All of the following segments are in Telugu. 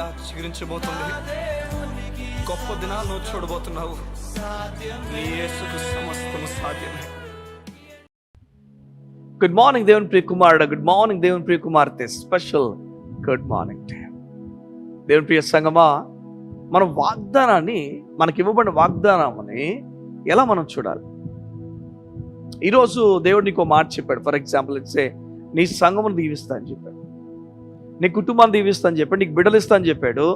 మరలా చిగురించబోతుంది. గొప్ప దినాలను చూడబోతున్నావు. నీ యేసుకు సమస్తము సాధ్యమే. గుడ్ మార్నింగ్ దేవుని ప్రియ కుమారుడు, గుడ్ మార్నింగ్ దేవుని ప్రియ కుమార్తె, స్పెషల్ గుడ్ మార్నింగ్ దేవుని ప్రియ సంగమా. మన వాగ్దానాన్ని, మనకి ఇవ్వబడిన వాగ్దానాన్ని ఎలా మనం చూడాలి? ఈరోజు దేవుడు నీకు మాట చెప్పాడు. ఫర్ ఎగ్జాంపుల్ ఇట్సే, నీ సంఘమును దీవిస్తా అని చెప్పాడు, నీ కుటుంబాన్ని దీవిస్తా అని చెప్పాడు, నీకు బిడ్డలు ఇస్తా అని చెప్పాడు,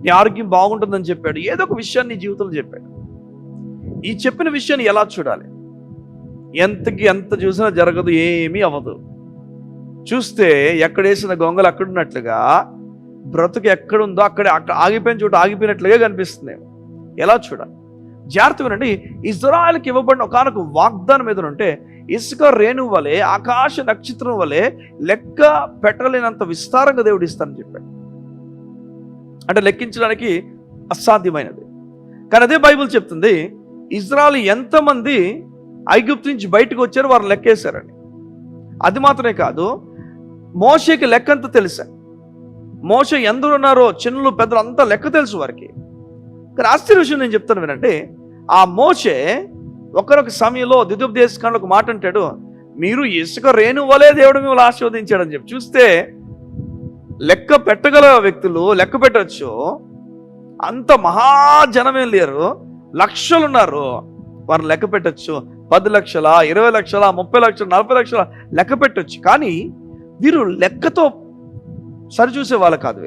నీ ఆరోగ్యం బాగుంటుందని చెప్పాడు. ఏదో ఒక విషయాన్ని నీ జీవితంలో చెప్పాడు. ఈ చెప్పిన విషయాన్ని ఎలా చూడాలి? ఎంత చూసినా జరగదు, ఏమీ అవ్వదు. చూస్తే ఎక్కడేసిన గొంగలు అక్కడున్నట్లుగా, బ్రతుకు ఎక్కడుందో అక్కడ ఆగిపోయిన చోట ఆగిపోయినట్లుగా కనిపిస్తుంది. ఎలా చూడాలి? జాగ్రత్త వినండి. ఇజ్రాయెల్కి ఇవ్వబడిన ఒకనొక వాగ్దానం మీద ఉంటే, ఇసుక రేణు వలె, ఆకాశ నక్షత్రం వలె లెక్క పెట్టలేనంత విస్తారంగా దేవుడు ఇస్తానని చెప్పాడు. అంటే లెక్కించడానికి అసాధ్యమైనది. కానీ అదే బైబిల్ చెప్తుంది, ఇజ్రాయెల్ ఎంతమంది ఐగుప్తు నుంచి బయటకు వచ్చారో వారు లెక్కేశారని. అది మాత్రమే కాదు, మోషేకి లెక్కంతా తెలుసా. మోషే ఎందరు ఉన్నారో, చిన్నలు పెద్దలు అంతా లెక్క తెలుసు వారికి. కానీ ఆశ్చర్య విషయం నేను చెప్తాను వినండి. ఆ మోషే ఒకరొక సమయంలో ద్వితీయోపదేశకాండలో ఒక మాట అంటాడు, మీరు ఇసుక రేణు వలే దేవుడు మిమ్మల్ని ఆశీర్వదించాడని చెప్పి. చూస్తే లెక్క పెట్టగల వ్యక్తులు లెక్క పెట్టచ్చు. అంత మహాజనమేం లేరు, లక్షలు ఉన్నారు, వారిని లెక్క పెట్టచ్చు. 10 లక్షల, 20 లక్షల, 30 లక్షల, 40 లక్షల లెక్క పెట్టచ్చు. కానీ వీరు లెక్కతో సరిచూసే వాళ్ళు కాదు.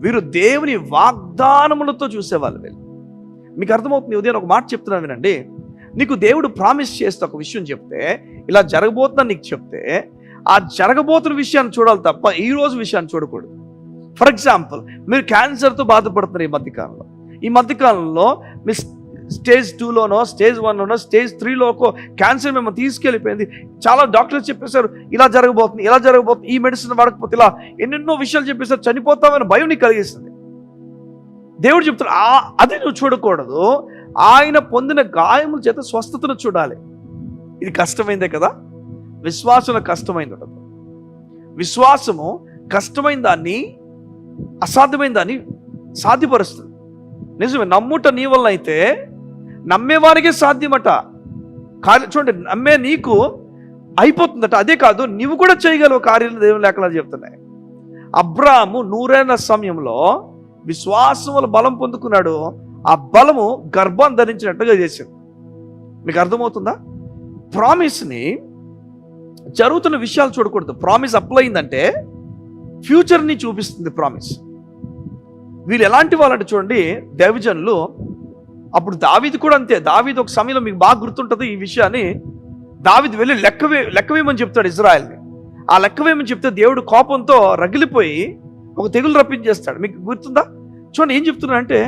వీరు దేవుని వాగ్దానములతో చూసేవాళ్ళు. మీకు అర్థమవుతుంది. ఉదయం ఒక మాట చెప్తున్నాను వినండి. నీకు దేవుడు ప్రామిస్ చేస్తే, ఒక విషయం చెప్తే, ఇలా జరగబోతుందని నీకు చెప్తే, ఆ జరగబోతున్న విషయాన్ని చూడాలి తప్ప ఈ రోజు విషయాన్ని చూడకూడదు. ఫర్ ఎగ్జాంపుల్, మీరు క్యాన్సర్తో బాధపడుతున్నారు ఈ మధ్యకాలంలో మీ స్టేజ్ 2లోనో, స్టేజ్ 1లోనో, స్టేజ్ 3లోకో క్యాన్సర్ మేము తీసుకెళ్ళిపోయింది. చాలా డాక్టర్స్ చెప్పేశారు, ఇలా జరగబోతుంది, ఇలా జరగబోతుంది, ఈ మెడిసిన్ వాడకపోతే ఇలా, ఎన్నెన్నో విషయాలు చెప్పేశారు. చనిపోతామని భయం నీకు కలిగిస్తుంది. దేవుడు చెప్తాడు, అది నువ్వు చూడకూడదు. ఆయన పొందిన గాయముల చేత స్వస్థతను చూడాలి. ఇది కష్టమైందే కదా. విశ్వాసంలో కష్టమైంది ఉండదు. విశ్వాసము కష్టమైన దాన్ని, అసాధ్యమైన దాన్ని సాధ్యపరుస్తుంది. నిజమే, నమ్ముట నీ వల్ల అయితే నమ్మేవానికే సాధ్యమట. చూడండి, నమ్మే నీకు అయిపోతుందట. అదే కాదు, నీవు కూడా చేయగలవు కార్యాలు దేవుని లేఖనాలు చెప్తున్నాయి. అబ్రాహాము 100 ఏళ్ల సమయంలో విశ్వాసం వల్ల బలం పొందుకున్నాడు. ఆ బలము గర్భం ధరించినట్టుగా చేసింది. మీకు అర్థమవుతుందా? ప్రామిస్ని, జరుగుతున్న విషయాలు చూడకూడదు. ప్రామిస్ అప్లై అయిందంటే ఫ్యూచర్ని చూపిస్తుంది ప్రామిస్. వీళ్ళు ఎలాంటి వాళ్ళంటే చూడండి, దైవజనులు. అప్పుడు దావీదు కూడా అంతే. దావీదు ఒక సమయంలో, మీకు బాగా గుర్తుంటుంది ఈ విషయాన్ని, దావీదు వెళ్ళి లెక్కవేయమని చెప్తాడు ఇజ్రాయెల్ని. ఆ లెక్కవేయమని చెప్తే దేవుడు కోపంతో రగిలిపోయి ఒక తెగులు రప్పించేస్తాడు. మీకు గుర్తుందా? చూడండి ఏం చెప్తున్నాడంటే,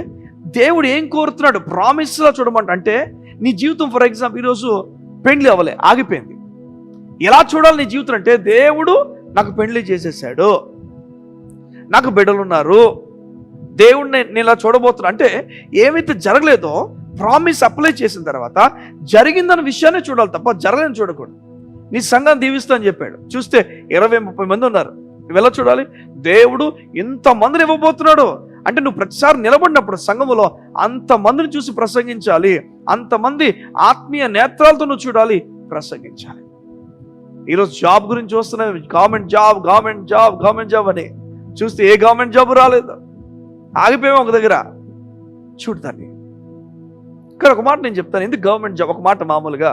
దేవుడు ఏం కోరుతున్నాడు ప్రామిస్లా చూడమంట. అంటే నీ జీవితం, ఫర్ ఎగ్జాంపుల్, ఈరోజు పెండ్లి అవ్వలే, ఆగిపోయింది. ఎలా చూడాలి నీ జీవితం అంటే, దేవుడు నాకు పెండ్లి చేసేసాడు, నాకు బిడ్డలున్నారు, దేవుడిని నేను ఇలా చూడబోతున్నా అంటే, ఏమైతే జరగలేదో ప్రామిస్ అప్లై చేసిన తర్వాత జరిగిందన్న విషయాన్ని చూడాలి తప్ప జరగలేని చూడకూడదు. నీ సంఘాన్ని దీవిస్తా అని చెప్పాడు. చూస్తే 20-30 మంది ఉన్నారు. నువ్వు ఎలా చూడాలి? దేవుడు ఇంతమందిని ఇవ్వబోతున్నాడు అంటే, నువ్వు ప్రతిసారి నిలబడినప్పుడు సంఘములో అంతమందిని చూసి ప్రసంగించాలి. అంతమంది ఆత్మీయ నేత్రాలతో నువ్వు చూడాలి, ప్రసంగించాలి. ఈరోజు జాబ్ గురించి చూస్తున్నావు, గవర్నమెంట్ జాబ్ అని చూస్తే ఏ గవర్నమెంట్ జాబ్ రాలేదు, ఆగిపోయాము ఒక దగ్గర. చూడదాన్ని. ఇక్కడ ఒక మాట నేను చెప్తాను, ఎందుకు గవర్నమెంట్ జాబ్? ఒక మాట మామూలుగా,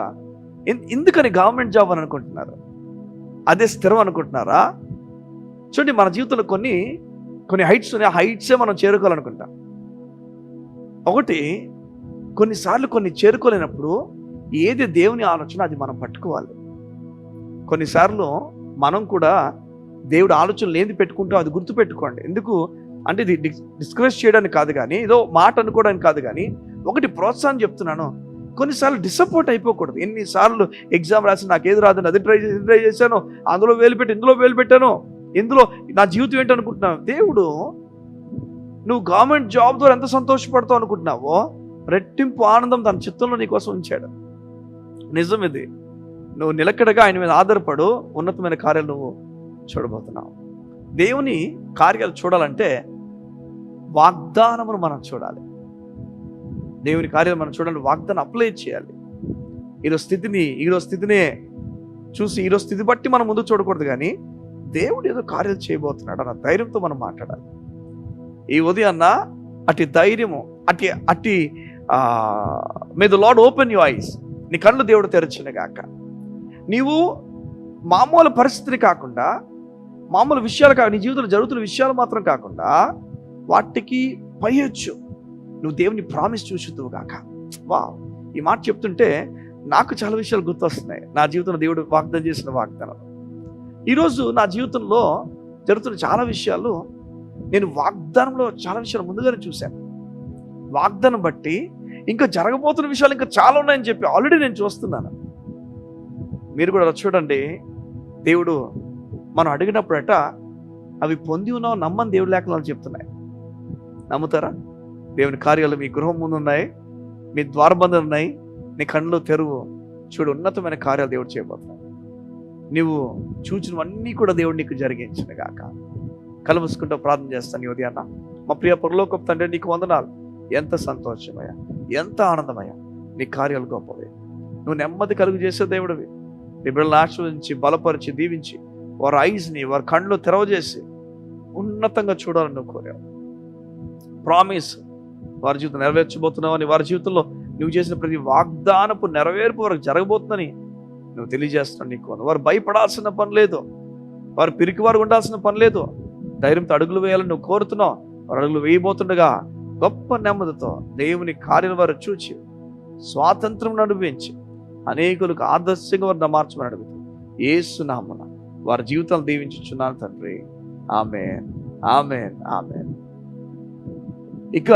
ఎందుకని గవర్నమెంట్ జాబ్ అని అనుకుంటున్నారు? అదే స్థిరం అనుకుంటున్నారా? చూడండి, మన జీవితంలో కొన్ని హైట్స్ ఉన్నాయి. ఆ హైట్సే మనం చేరుకోవాలనుకుంటాం. ఒకటి, కొన్నిసార్లు కొన్ని చేరుకోలేనప్పుడు ఏది దేవుని ఆలోచన అది మనం పట్టుకోవాలి. కొన్నిసార్లు మనం కూడా దేవుడు ఆలోచనలు ఏంది పెట్టుకుంటాం అది గుర్తుపెట్టుకోండి. ఎందుకు అంటే, ఇది డిస్కరేజ్ చేయడానికి కాదు, కానీ ఏదో మాట అనుకోవడానికి కాదు, కానీ ఒకటి ప్రోత్సాహం చెప్తున్నాను. కొన్నిసార్లు డిసప్పాయింట్ అయిపోకూడదు. ఎన్నిసార్లు ఎగ్జామ్ రాసి నాకు ఏది రాదని అది ట్రై చేశాను, అందులో ఇందులో వేలు పెట్టాను, ఇందులో నా జీవితం ఏంటి అనుకుంటున్నావు? దేవుడు నువ్వు గవర్నమెంట్ జాబ్ ద్వారా ఎంత సంతోషపడతావు అనుకుంటున్నావో రెట్టింపు ఆనందం తన చిత్తంలో నీకోసం ఉంచాడు. నిజం ఇది. నువ్వు నిలకడగా ఆయన మీద ఆధారపడు, ఉన్నతమైన కార్యాలు నువ్వు చూడబోతున్నావు. దేవుని కార్యాలు చూడాలంటే వాగ్దానమును మనం చూడాలి. దేవుని కార్యాలు మనం చూడాలి, వాగ్దానం అప్లై చేయాలి. ఈరోజు స్థితినే చూసి ఈరోజు స్థితి బట్టి మనం ముందు చూడకూడదు, కానీ దేవుడు ఏదో కార్యాలు చేయబోతున్నాడు అన్న ధైర్యంతో మనం మాట్లాడాలి. ఈ ఉదయాన్న అటు ధైర్యము, అటు may the lord open your eyes. నీ కళ్ళు దేవుడు తెరచిన గాక. నీవు మామూలు పరిస్థితిని కాకుండా, మామూలు విషయాలు నీ జీవితంలో జరుగుతున్న విషయాలు మాత్రం కాకుండా వాటికి పైయొచ్చు నువ్వు దేవుని ప్రామిస్ చూసుదువు గాక. ఈ మాట చెప్తుంటే నాకు చాలా విషయాలు గుర్తొస్తున్నాయి. నా జీవితంలో దేవుడు వాగ్దానం చేసిన వాగ్దానం. ఈరోజు నా జీవితంలో జరుగుతున్న చాలా విషయాలు నేను వాగ్దానంలో చాలా విషయాలు ముందుగానే చూశాను. వాగ్దానం బట్టి ఇంకా జరగబోతున్న విషయాలు ఇంకా చాలా ఉన్నాయని చెప్పి ఆల్రెడీ నేను చూస్తున్నాను. మీరు కూడా చూడండి, దేవుడు మనం అడిగినప్పుడట అవి పొంది ఉన్నావు నమ్మని దేవుడి లేఖనాలు చెప్తున్నాయి. నమ్ముతారా? దేవుని కార్యాలు మీ గృహం ముందు ఉన్నాయి, మీ ద్వారబంధాలు ఉన్నాయి. నీ కళ్ళు తెరువు, చూడు ఉన్నతమైన కార్యాలు దేవుడు చేయబోతున్నాడు. నువ్వు చూచినవన్నీ కూడా దేవుడు నీకు జరిగించిన గాక. కళ్ళు మూసుకుంటూ ప్రార్థన చేస్తాను. ఈ ఉదయాన్న మా ప్రియ పరలోకపు తండ్రి, నీకు వందనాలు. ఎంత సంతోషమయ్యా, ఎంత ఆనందమయ్యా. నీ కార్యాలు గొప్పవి. నువ్వు నెమ్మది కలుగు చేసే దేవుడివి. నీ బిడ్డలను ఆశీర్వదించి బలపరిచి దీవించి వారి ఐస్ని, వారి కళ్ళు తెరవజేసి ఉన్నతంగా చూడాలని నువ్వు కోరావు. ప్రామిస్ వారి జీవితం నెరవేర్చబోతున్నావని, వారి జీవితంలో నువ్వు చేసిన ప్రతి వాగ్దానపు నెరవేర్పు వారికి జరగబోతుందని నువ్వు తెలియజేస్తున్నావు. నీకు వారు భయపడాల్సిన పని లేదు, వారు పిరికి వారు ఉండాల్సిన పని లేదు. ధైర్యంతో అడుగులు వేయాలని నువ్వు కోరుతున్నావు. వారు అడుగులు వేయబోతుండగా గొప్ప నెమ్మదితో దేవుని కార్యాలు వారు చూచి స్వాతంత్రం అనుభవించి అనేకులకు ఆదర్శంగా వారిని మార్చమని అడుగుతాం. యేసు నామమున వారి జీవితాలు దీవించుచున్నాను తండ్రి. ఆమేన్, ఆమేన్, ఆమేన్. ఇక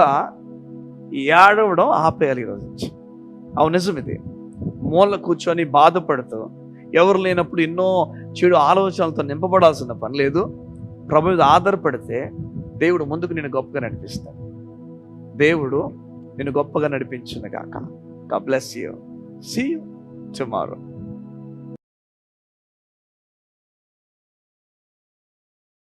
ఏడవడం ఆపేయాలి ఈరోజు నుంచి. అవును, నిజం ఇది. మూల కూర్చొని బాధపడుతూ ఎవరు లేనప్పుడు ఎన్నో చెడు ఆలోచనలతో నింపబడాల్సిన పని లేదు. ప్రభు మీద ఆధారపడితే దేవుడు ముందుకు నిన్ను గొప్పగా నడిపిస్తాడు. దేవుడు నిన్ను గొప్పగా నడిపించును గాక. God bless you. See you tomorrow.